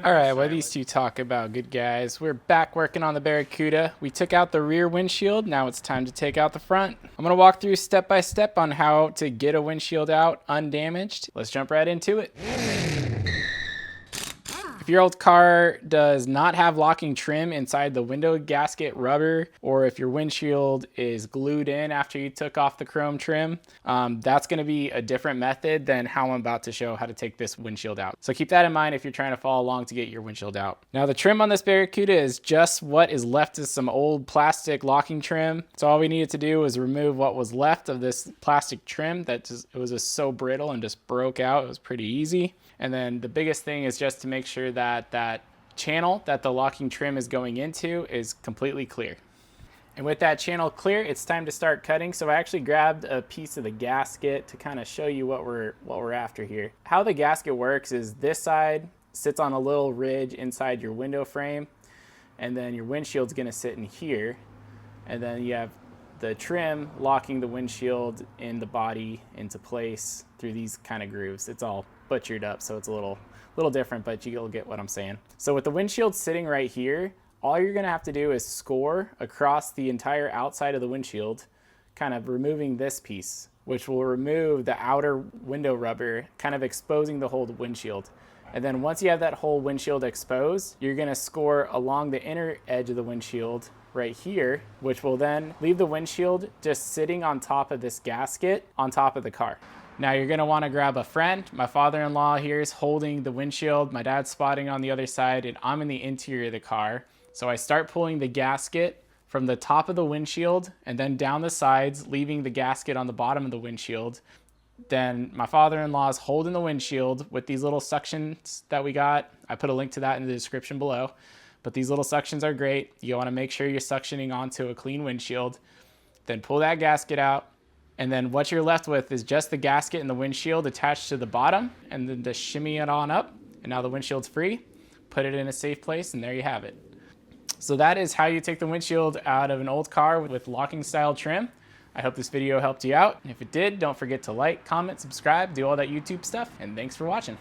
All right, what these two talk about, good guys. We're back working on the Barracuda. We took out the rear windshield. Now it's time to take out the front. I'm going to walk through step by step on how to get a windshield out undamaged. Let's jump right into it. If your old car does not have locking trim inside the window gasket rubber, or if your windshield is glued in after you took off the chrome trim, that's going to be a different method than how I'm about to show how to take this windshield out. So keep that in mind if you're trying to follow along to get your windshield out. Now the trim on this Barracuda is just what is left of some old plastic locking trim. So all we needed to do was remove what was left of this plastic trim that it was just so brittle and just broke out. It was pretty easy. And then the biggest thing is just to make sure that that channel that the locking trim is going into is completely clear. And with that channel clear, it's time to start cutting. So I actually grabbed a piece of the gasket to kind of show you what we're after here. How the gasket works is this side sits on a little ridge inside your window frame, and then your windshield's gonna sit in here. And then you have the trim locking the windshield in the body into place through these kind of grooves. It's all butchered up, so it's a little different, but you'll get what I'm saying. So with the windshield sitting right here, all you're gonna have to do is score across the entire outside of the windshield, kind of removing this piece, which will remove the outer window rubber, kind of exposing the whole windshield. And then once you have that whole windshield exposed, you're gonna score along the inner edge of the windshield right here, which will then leave the windshield just sitting on top of this gasket on top of the car. Now you're gonna wanna grab a friend. My father-in-law here is holding the windshield, my dad's spotting on the other side, and I'm in the interior of the car. So I start pulling the gasket from the top of the windshield and then down the sides, leaving the gasket on the bottom of the windshield. Then my father-in-law is holding the windshield with these little suctions that we got. I put a link to that in the description below. But these little suctions are great. You wanna make sure you're suctioning onto a clean windshield. Then pull that gasket out. And then what you're left with is just the gasket and the windshield attached to the bottom, and then just shimmy it on up. And now the windshield's free. Put it in a safe place, and there you have it. So that is how you take the windshield out of an old car with locking style trim. I hope this video helped you out. And if it did, don't forget to like, comment, subscribe, do all that YouTube stuff, and thanks for watching.